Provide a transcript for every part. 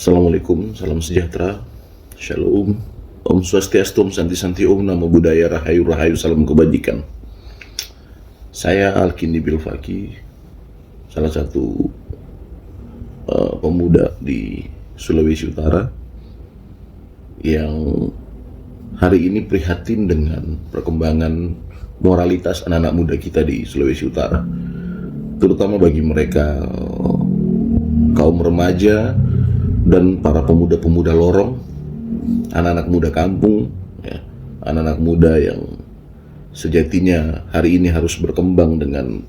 Assalamualaikum, salam sejahtera, shalom, Om Swastiastu, Om Santi Om, Namo Buddhaya, Rahayu Rahayu, salam kebajikan. Saya Alkindi Bilfaki, salah satu pemuda di Sulawesi Utara yang hari ini prihatin dengan perkembangan moralitas anak-anak muda kita di Sulawesi Utara, terutama bagi mereka kaum remaja dan para pemuda-pemuda lorong, anak-anak muda kampung, ya, anak-anak muda yang sejatinya hari ini harus berkembang dengan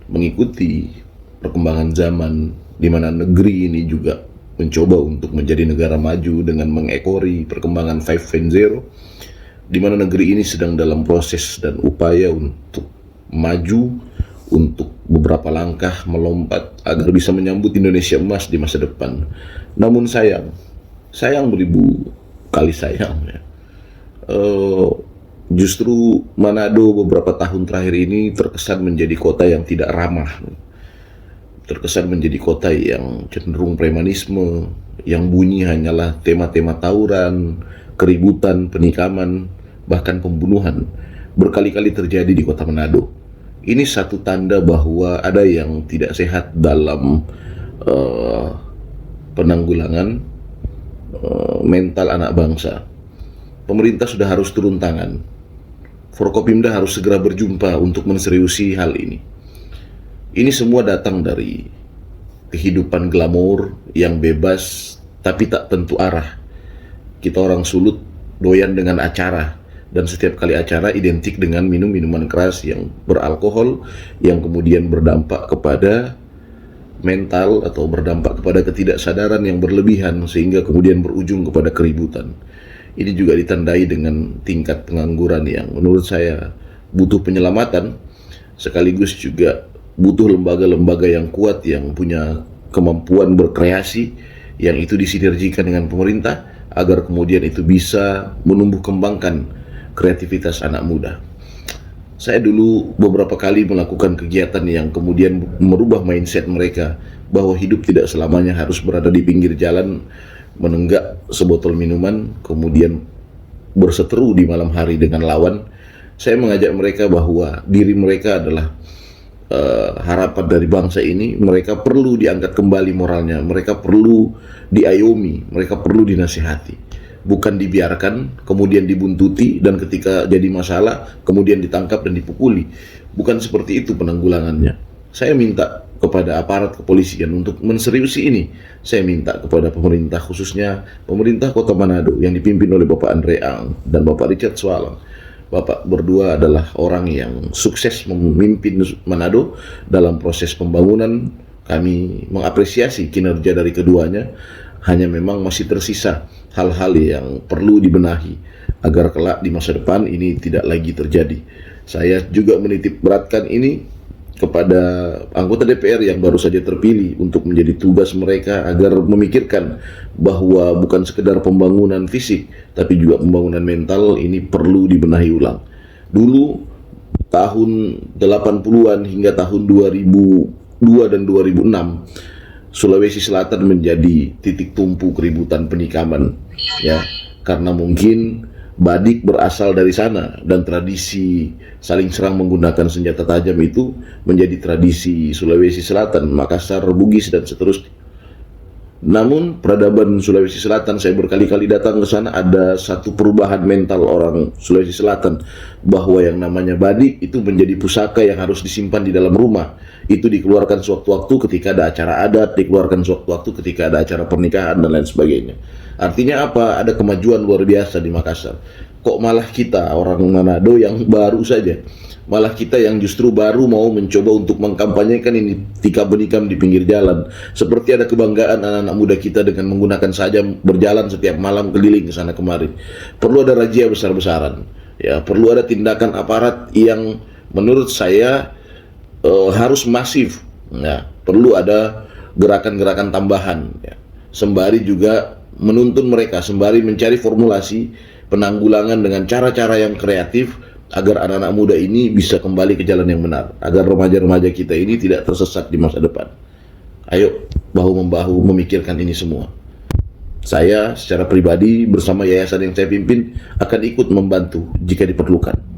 mengikuti perkembangan zaman, di mana negeri ini juga mencoba untuk menjadi negara maju dengan mengekori perkembangan 5.0, di mana negeri ini sedang dalam proses dan upaya untuk maju, untuk beberapa langkah melompat agar bisa menyambut Indonesia emas di masa depan. Namun sayang beribu kali sayang, ya. Justru Manado beberapa tahun terakhir ini terkesan menjadi kota yang tidak ramah, terkesan menjadi kota yang cenderung premanisme, yang bunyi hanyalah tema-tema tawuran, keributan, penikaman, bahkan pembunuhan berkali-kali terjadi di kota Manado. Ini satu tanda bahwa ada yang tidak sehat dalam penanggulangan mental anak bangsa. Pemerintah sudah harus turun tangan. Forkopimda harus segera berjumpa untuk menseriusi hal ini. Ini semua datang dari kehidupan glamor yang bebas tapi tak tentu arah. Kita orang Sulut doyan dengan acara, dan setiap kali acara identik dengan minum-minuman keras yang beralkohol, yang kemudian berdampak kepada mental atau berdampak kepada ketidaksadaran yang berlebihan sehingga kemudian berujung kepada keributan. Ini juga ditandai dengan tingkat pengangguran yang menurut saya butuh penyelamatan, sekaligus juga butuh lembaga-lembaga yang kuat yang punya kemampuan berkreasi, yang itu disinergikan dengan pemerintah agar kemudian itu bisa menumbuh kembangkan kreativitas anak muda. Saya dulu beberapa kali melakukan kegiatan yang kemudian merubah mindset mereka bahwa hidup tidak selamanya harus berada di pinggir jalan menenggak sebotol minuman kemudian berseteru di malam hari dengan lawan. Saya mengajak mereka bahwa diri mereka adalah harapan dari bangsa ini. Mereka perlu diangkat kembali moralnya, mereka perlu diayomi, mereka perlu dinasihati, bukan dibiarkan kemudian dibuntuti dan ketika jadi masalah kemudian ditangkap dan dipukuli. Bukan seperti itu penanggulangannya. Saya minta kepada aparat kepolisian untuk menseriusi ini. Saya minta kepada pemerintah, khususnya pemerintah Kota Manado yang dipimpin oleh Bapak Andre Ang dan Bapak Richard Swalang. Bapak berdua adalah orang yang sukses memimpin Manado dalam proses pembangunan. Kami mengapresiasi kinerja dari keduanya. Hanya memang masih tersisa hal-hal yang perlu dibenahi agar kelak di masa depan ini tidak lagi terjadi. Saya juga menitip beratkan ini kepada anggota DPR yang baru saja terpilih untuk menjadi tugas mereka agar memikirkan bahwa bukan sekedar pembangunan fisik tapi juga pembangunan mental ini perlu dibenahi ulang. Dulu tahun 80-an hingga tahun 2002 dan 2006 Sulawesi Selatan menjadi titik tumpu keributan penikaman, ya, karena mungkin Badik berasal dari sana dan tradisi saling serang menggunakan senjata tajam itu menjadi tradisi Sulawesi Selatan, Makassar, Bugis dan seterusnya. Namun peradaban Sulawesi Selatan, saya berkali-kali datang ke sana, ada satu perubahan mental orang Sulawesi Selatan bahwa yang namanya badik itu menjadi pusaka yang harus disimpan di dalam rumah. Itu dikeluarkan sewaktu-waktu ketika ada acara adat, dikeluarkan sewaktu-waktu ketika ada acara pernikahan dan lain sebagainya. Artinya apa? Ada kemajuan luar biasa di Makassar. Kok malah kita orang Manado yang baru saja, malah kita yang justru baru mau mencoba untuk mengkampanyekan ini tikam-benikam di pinggir jalan. Seperti ada kebanggaan anak-anak muda kita dengan menggunakan sajam berjalan setiap malam keliling ke sana kemari. Perlu ada razia besar-besaran, ya, perlu ada tindakan aparat yang menurut saya harus masif, ya. Perlu ada gerakan-gerakan tambahan, ya, sembari juga menuntun mereka, sembari mencari formulasi penanggulangan dengan cara-cara yang kreatif agar anak-anak muda ini bisa kembali ke jalan yang benar, agar remaja-remaja kita ini tidak tersesat di masa depan. Ayo bahu-membahu memikirkan ini semua. Saya secara pribadi bersama yayasan yang saya pimpin akan ikut membantu jika diperlukan.